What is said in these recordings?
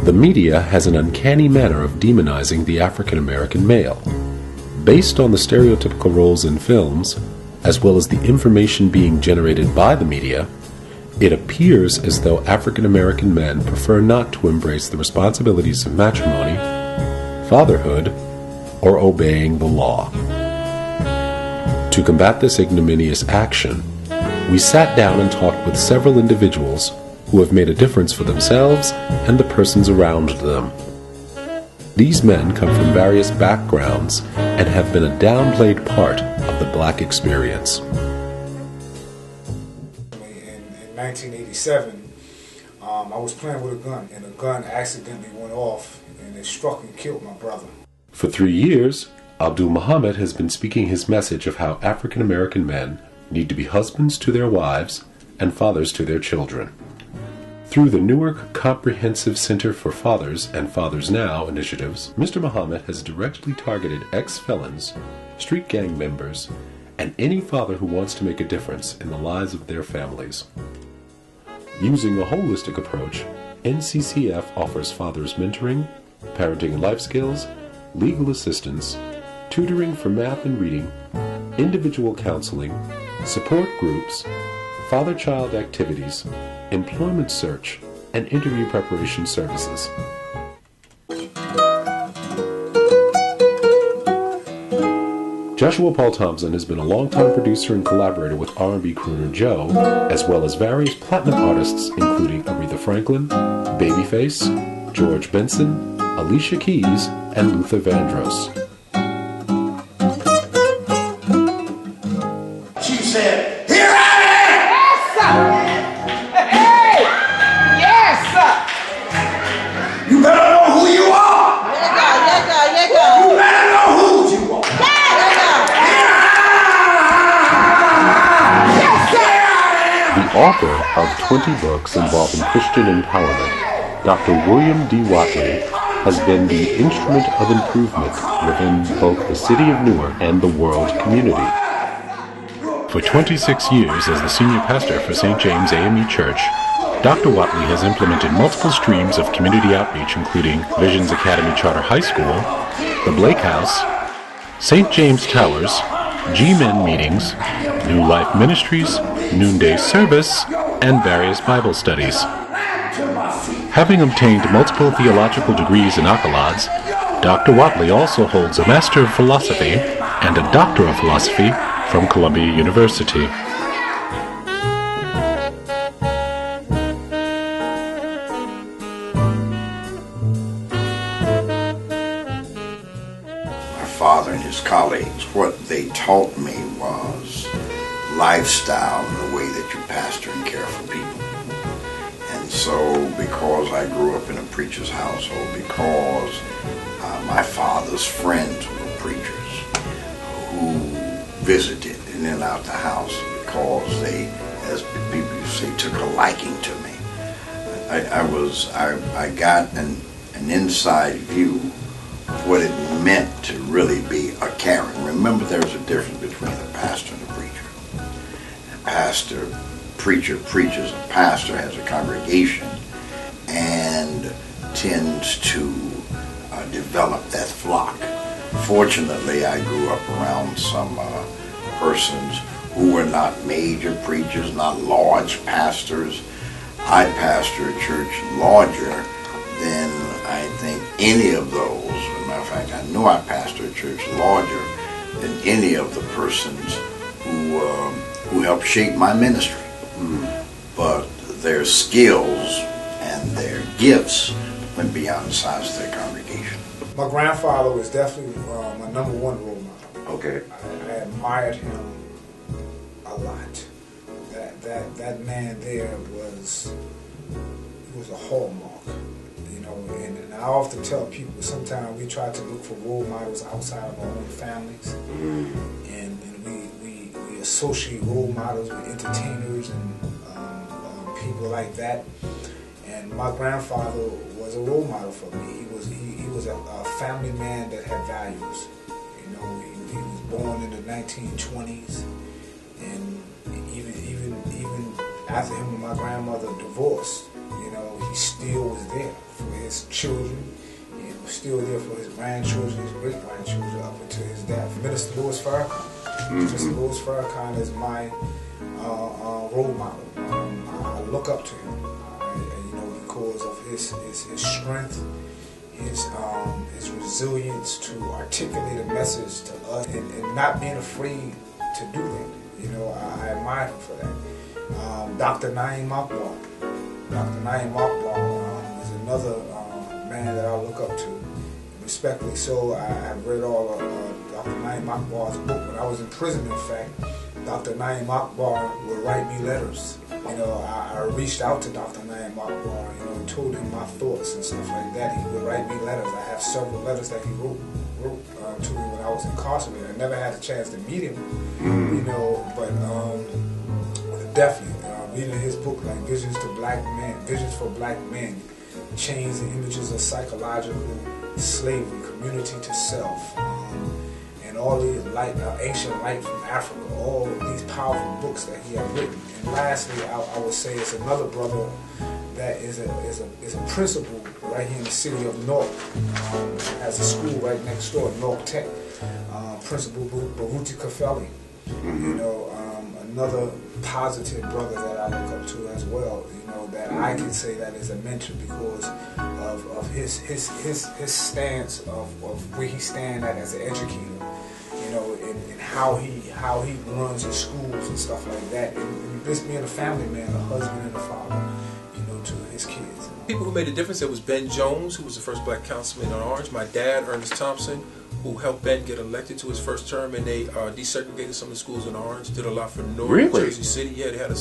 The media has an uncanny manner of demonizing the African American male. Based on the stereotypical roles in films, as well as the information being generated by the media, it appears as though African American men prefer not to embrace the responsibilities of matrimony, fatherhood, or obeying the law. To combat this ignominious action, we sat down and talked with several individuals who have made a difference for themselves and the persons around them. These men come from various backgrounds and have been a downplayed part of the black experience. In 1987, I was playing with a gun, and the gun accidentally went off, and it struck and killed my brother. For 3 years, Abdul Muhammad has been speaking his message of how African American men need to be husbands to their wives and fathers to their children. Through the Newark Comprehensive Center for Fathers and Fathers Now initiatives, Mr. Muhammad has directly targeted ex-felons, street gang members, and any father who wants to make a difference in the lives of their families. Using a holistic approach, NCCF offers fathers mentoring, parenting and life skills, legal assistance, tutoring for math and reading, individual counseling, support groups, father-child activities, employment search, and interview preparation services. Joshua Paul Thompson has been a longtime producer and collaborator with R&B crooner Joe, as well as various platinum artists including Aretha Franklin, Babyface, George Benson, Alicia Keys, and Luther Vandross. She said, "Here I am!" Yes, sir! Hey! Yes, sir! You better know who you are! Yeah, go. You better know who you are! Yes, sir! The author of 20 books involving Christian empowerment, Dr. William D. Watley, has been the instrument of improvement within both the city of Newark and the world community. For 26 years as the senior pastor for St. James AME Church, Dr. Watley has implemented multiple streams of community outreach including Visions Academy Charter High School, the Blake House, St. James Towers, G-Men meetings, New Life Ministries, Noonday Service, and various Bible studies. Having obtained multiple theological degrees and accolades, Dr. Watley also holds a Master of Philosophy and a Doctor of Philosophy from Columbia University. My father and his colleagues, what they taught me was lifestyle and the way that you pastor and care for people. And so, because I grew up in a preacher's household, because my father's friends were preachers who visited in and out the house, because they, as people used to say, took a liking to me. I got an inside view of what it meant to really be a Karen. Remember, there's a difference between a pastor and a preacher. Preacher preaches, a pastor has a congregation and tends to develop that flock. Fortunately, I grew up around some persons who were not major preachers, not large pastors. I pastor a church larger than I think any of those. As a matter of fact, I know I pastor a church larger than any of the persons who helped shape my ministry. But their skills and their gifts went beyond the size of their congregation. My grandfather was definitely my number one role model. Okay. I admired him a lot. That man there was a hallmark, you know. And I often tell people sometimes we try to look for role models outside of our own families, and we associate role models with entertainers and people like that. And my grandfather was a role model for me. He was a family man that had values. You know, he was born in the 1920s, and even after him and my grandmother divorced, you know, he still was there for his children. He was still there for his grandchildren, his great-grandchildren, up until his death. Minister Louis Farrakhan. Minister Louis Farrakhan is my role model. I look up to him, because of his strength, his resilience to articulate a message to us, and not being afraid to do that. I admire him for that. Dr. Naeem Akbar. Dr. Naeem Akbar is another man that I look up to, respectfully so. I've read all of Dr. Naeem Akbar's book. When I was in prison, in fact, Dr. Naeem Akbar would write me letters. I reached out to Dr. Naeem Akbar, and told him my thoughts and stuff like that. He would write me letters. I have several letters that he wrote to me when I was incarcerated. I never had a chance to meet him, but definitely reading his book, like Visions for Black Men, Chains and Images of Psychological Slavery, Community to Self, and all these Ancient Light from Africa, all these powerful books that he had written. And lastly, I would say it's another brother that is a principal right here in the city of Newark. Has a school right next door, Newark Tech. Principal Baruti Kafeli. Another positive brother that I look up to as well. That I can say that is a mentor because of his stance of where he stands at as an educator. And how he runs his schools and stuff like that. And this being a family man, a husband and a father, to his kids. People who made a difference, there was Ben Jones, who was the first black councilman in Orange. My dad, Ernest Thompson, who helped Ben get elected to his first term, and they desegregated some of the schools in Orange. Did a lot for North Jersey City. Yeah, they had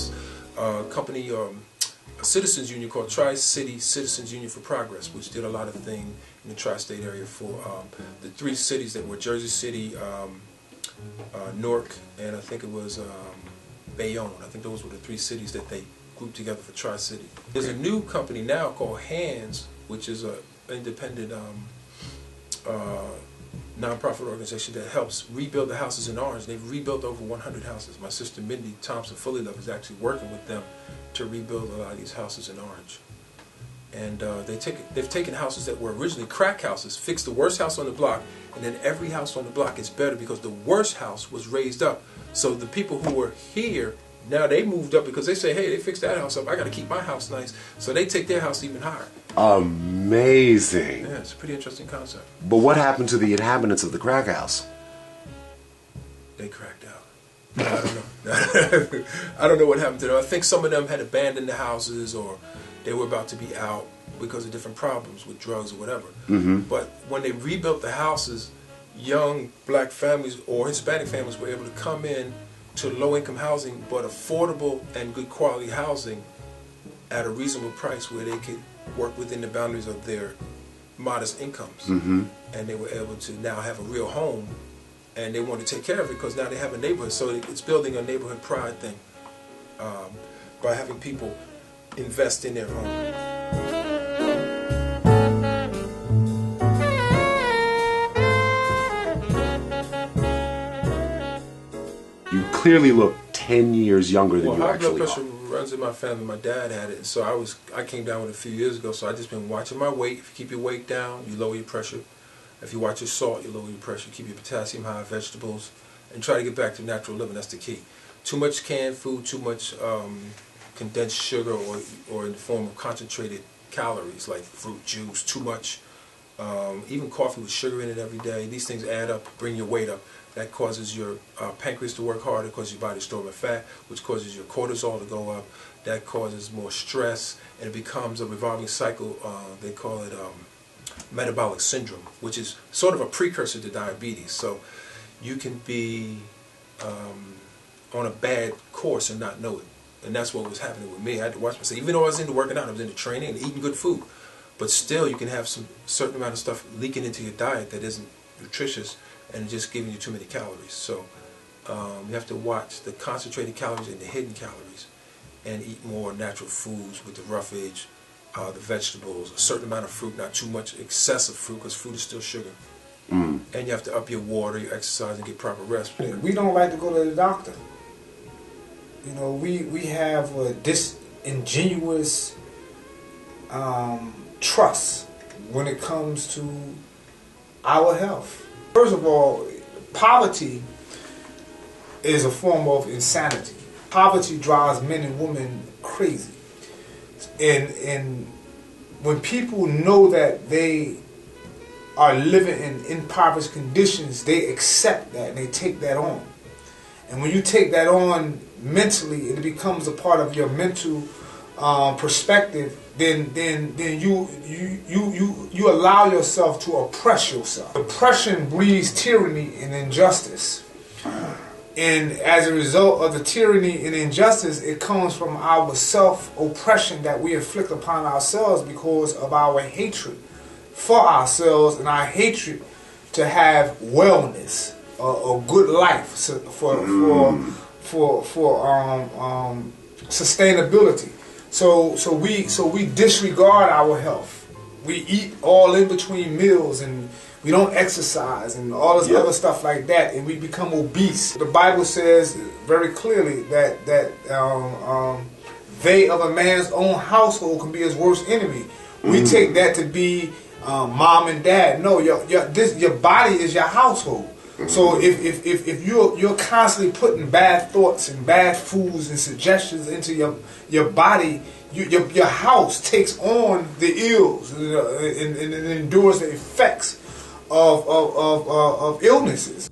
a company, a citizens union called Tri-City Citizens Union for Progress, which did a lot of things in the tri-state area for the three cities that were Jersey City, Newark, and I think it was Bayonne. I think those were the three cities that they grouped together for Tri-City. There's a new company now called Hands, which is an independent nonprofit organization that helps rebuild the houses in Orange. They've rebuilt over 100 houses. My sister Mindy Thompson Fully Love is actually working with them to rebuild a lot of these houses in Orange. And they've taken houses that were originally crack houses, fixed the worst house on the block, and then every house on the block is better because the worst house was raised up. So the people who were here, now they moved up because they say, hey, they fixed that house up, I got to keep my house nice. So they take their house even higher. Amazing. Yeah, it's a pretty interesting concept. But what happened to the inhabitants of the crack house? They cracked out. I don't know. I don't know what happened to them. I think some of them had abandoned the houses, or they were about to be out because of different problems with drugs or whatever. But when they rebuilt the houses, young black families or Hispanic families were able to come in to low-income housing, but affordable and good quality housing at a reasonable price where they could work within the boundaries of their modest incomes. And they were able to now have a real home, and they want to take care of it because now they have a neighborhood. So it's building a neighborhood pride thing by having people invest in their home. You clearly look 10 years younger than you actually High blood pressure are. runs in my family. My dad had it, so I came down with it a few years ago. So I just been watching my weight. If you keep your weight down, you lower your pressure. If you watch your salt, you lower your pressure. Keep your potassium high, vegetables, and try to get back to natural living. That's the key. Too much canned food, too much condensed sugar, or in the form of concentrated calories like fruit juice, too much. Even coffee with sugar in it every day. These things add up, bring your weight up. That causes your pancreas to work harder, causes your body to store more fat, which causes your cortisol to go up. That causes more stress, and it becomes a revolving cycle. They call it metabolic syndrome, which is sort of a precursor to diabetes. So you can be on a bad course and not know it. And that's what was happening with me. I had to watch myself. Even though I was into working out, I was into training and eating good food. But still, you can have some certain amount of stuff leaking into your diet that isn't nutritious and just giving you too many calories. So you have to watch the concentrated calories and the hidden calories and eat more natural foods with the roughage, the vegetables, a certain amount of fruit, not too much excessive fruit because fruit is still sugar. And you have to up your water, your exercise, and get proper rest. We don't like to go to the doctor. You know, we have a disingenuous trust when it comes to our health. First of all, poverty is a form of insanity. Poverty drives men and women crazy. And when people know that they are living in impoverished conditions, they accept that and they take that on. And when you take that on mentally, it becomes a part of your mental perspective. Then you allow yourself to oppress yourself. Oppression breeds tyranny and injustice. And as a result of the tyranny and injustice, it comes from our self-oppression that we inflict upon ourselves because of our hatred for ourselves and our hatred to have wellness, a good life, for sustainability. So we disregard our health. We eat all in between meals and we don't exercise and all this other stuff like that, and we become obese. The Bible says very clearly that they of a man's own household can be his worst enemy. We take that to be mom and dad. No, your body is your household. So if you're constantly putting bad thoughts and bad foods and suggestions into your body, your house takes on the ills and endures the effects of illnesses.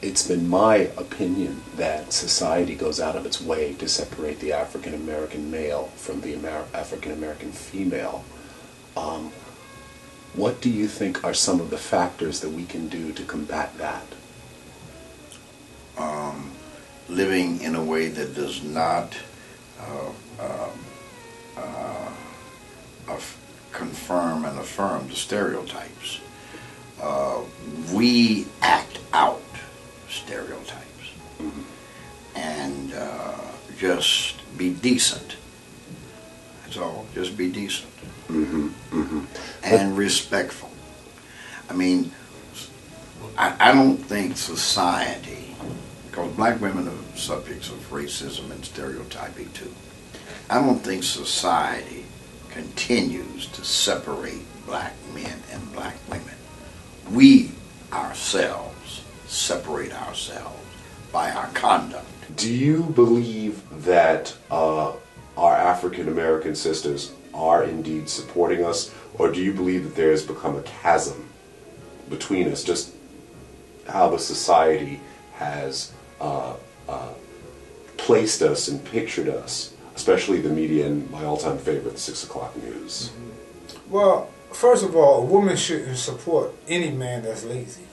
It's been my opinion that society goes out of its way to separate the African American male from the African American female. What do you think are some of the factors that we can do to combat that? Living in a way that does not confirm and affirm the stereotypes. We act out stereotypes and just be decent. That's all. Just be decent and respectful. I mean, I don't think society, because black women are subjects of racism and stereotyping too, I don't think society continues to separate black men and black women. We ourselves separate ourselves by our conduct. Do you believe that our African American sisters are indeed supporting us, or do you believe that there has become a chasm between us, just how the society has placed us and pictured us, especially the media and my all-time favorite, the 6 o'clock news? Well, first of all, a woman shouldn't support any man that's lazy.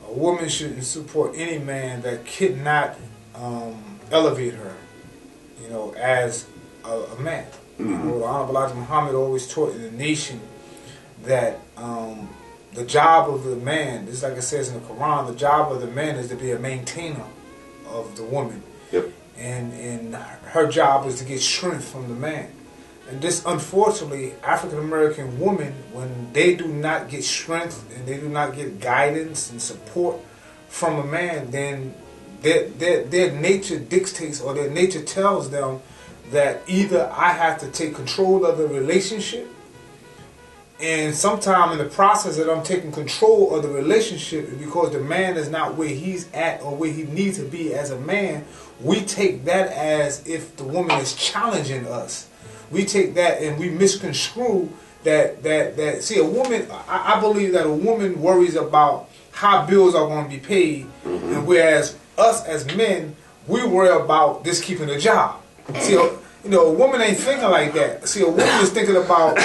A woman shouldn't support any man that cannot elevate her, as a man. The Honorable Elijah Muhammad always taught in the nation that the job of the man, just like it says in the Quran, the job of the man is to be a maintainer of the woman. Yep. And her job is to get strength from the man. And this, unfortunately, African American women, when they do not get strength and they do not get guidance and support from a man, then their nature dictates, or their nature tells them that either I have to take control of the relationship, and sometime in the process that I'm taking control of the relationship, because the man is not where he's at or where he needs to be as a man, we take that as if the woman is challenging us. We take that and we misconstrue that see, a woman, I believe that a woman worries about how bills are going to be paid, and whereas us as men, we worry about this keeping a job. See, a woman ain't thinking like that. See, a woman is thinking about,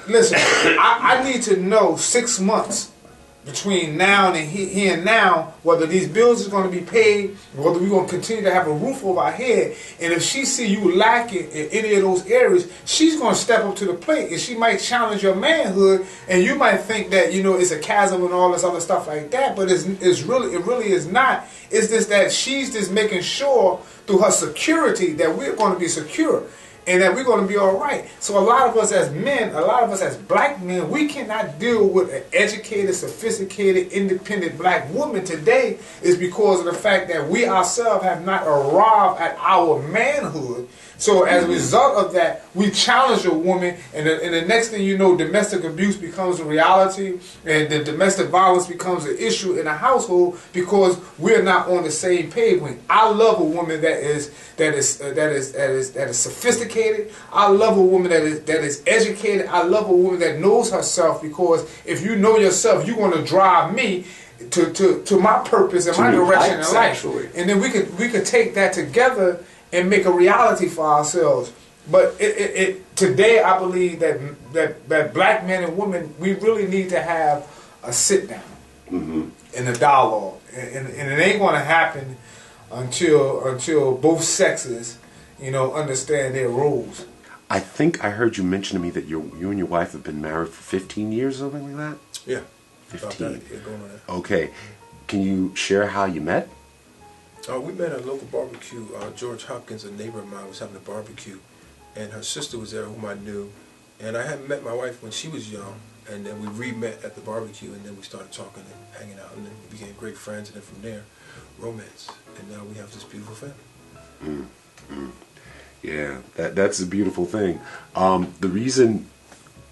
listen, I need to know 6 months between now and here and now whether these bills are going to be paid, whether we're going to continue to have a roof over our head. And if she see you lacking in any of those areas, she's going to step up to the plate, and she might challenge your manhood, and you might think that it's a chasm and all this other stuff like that, but it really is not. It's just that she's just making sure through her security that we're going to be secure. and that we're going to be all right. So a lot of us as men, a lot of us as black men, we cannot deal with an educated, sophisticated, independent black woman today is because of the fact that we ourselves have not arrived at our manhood. So as a result of that, we challenge a woman, and the next thing you know, domestic abuse becomes a reality, and the domestic violence becomes an issue in a household because we're not on the same page. When I love a woman that is sophisticated, I love a woman that is educated, I love a woman that knows herself, because if you know yourself, you're going to drive me to my purpose and my direction in life. And then we could take that together and make a reality for ourselves. But today I believe that black men and women, we really need to have a sit down and a dialogue, and it ain't going to happen until both sexes, understand their roles. I think I heard you mention to me that you and your wife have been married for 15 years, or something like that. Yeah, 15. Yeah, going on that. Okay, can you share how you met? We met at a local barbecue. George Hopkins, a neighbor of mine, was having a barbecue, and her sister was there, whom I knew. And I hadn't met my wife when she was young, and then we re-met at the barbecue, and then we started talking and hanging out, and then we became great friends, and then from there, romance. And now we have this beautiful family. Yeah, that's a beautiful thing. The reason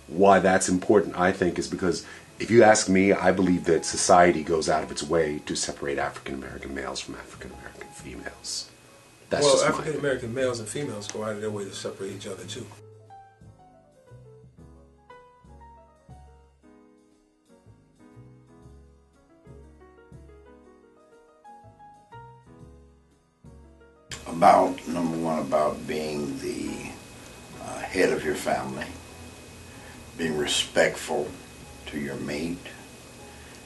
why that's important, I think, is because if you ask me, I believe that society goes out of its way to separate African American males from African American females. That's well, just African American males and females go out of their way to separate each other too. About, number one, about being the head of your family, being respectful to your mate,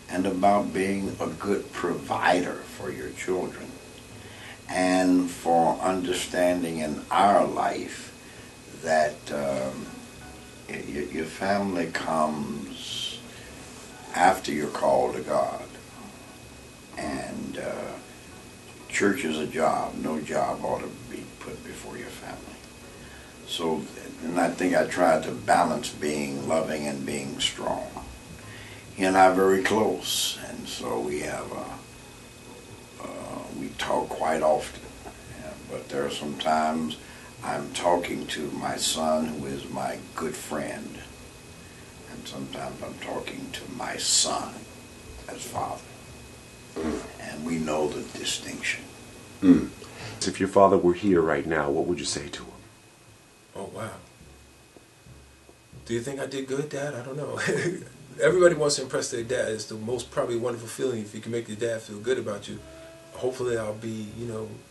and about being a good provider for your children, and for understanding in our life that your family comes after you're called to God, and church is a job. No job ought to be put before your family. So, and I think I tried to balance being loving and being strong. He and I are very close, and so we have we talk quite often. Yeah, but there are some times I'm talking to my son, who is my good friend, and sometimes I'm talking to my son as father. And we know the distinction. If your father were here right now, what would you say to him? Oh, wow. Do you think I did good, Dad? I don't know. Everybody wants to impress their dad. It's the most probably wonderful feeling if you can make your dad feel good about you. Hopefully I'll be,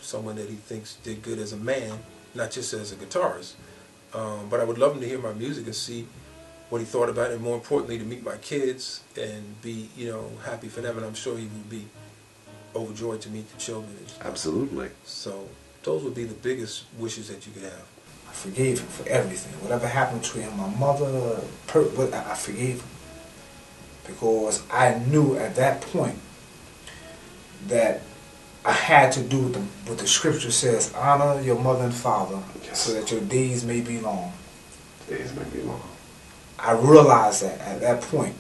someone that he thinks did good as a man, not just as a guitarist. But I would love him to hear my music and see what he thought about it, and more importantly, to meet my kids and be, happy for them. And I'm sure he would be overjoyed to meet the children. Absolutely. So those would be the biggest wishes that you could have. I forgave him for everything. Whatever happened to him, my mother, I forgave him. Because I knew at that point that I had to do what the scripture says: honor your mother and father, so that your days may be long. Days may be long. I realized that at that point.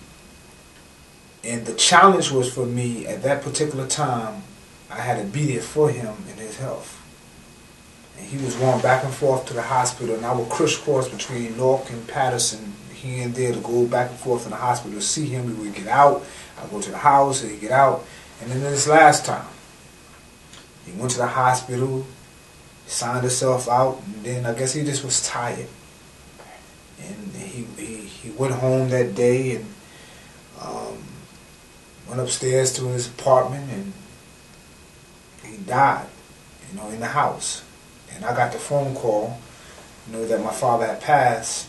And the challenge was for me at that particular time, I had to be there for him in his health. And he was going back and forth to the hospital, and I would crisscross between Newark and Patterson, here and there, to go back and forth to the hospital to see him. We would get out, I'd go to the house, and he'd get out. And then this last time, he went to the hospital, signed himself out, and then I guess he just was tired. And he went home that day and went upstairs to his apartment, and he died, in the house. And I got the phone call, that my father had passed.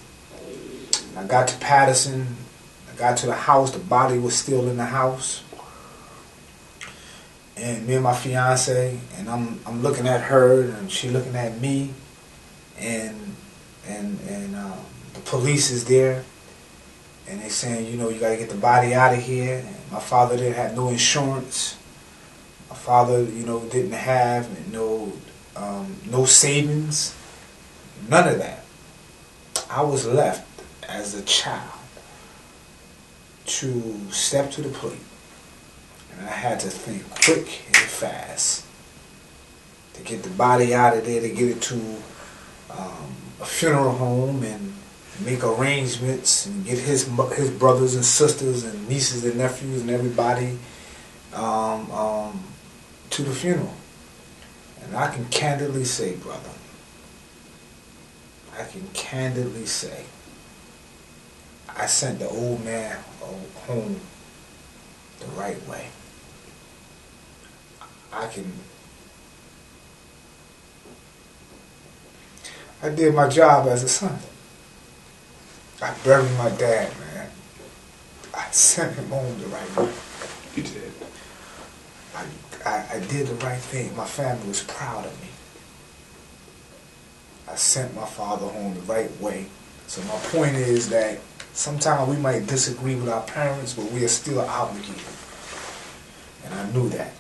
And I got to Patterson, I got to the house, the body was still in the house. And me and my fiance, and I'm looking at her, and she looking at me, and the police is there, and they saying, you got to get the body out of here. And my father didn't have no insurance. My father, didn't have no savings. None of that. I was left as a child to step to the plate, and I had to think quick and fast to get the body out of there, to get it to a funeral home and make arrangements and get his brothers and sisters and nieces and nephews and everybody to the funeral. And I can candidly say, brother, I can candidly say, I sent the old man home the right way. I did my job as a son. I buried my dad, man. I sent him home the right way. You did. I did the right thing. My family was proud of me. I sent my father home the right way. So my point is that sometimes we might disagree with our parents, but we are still obligated. And I knew that.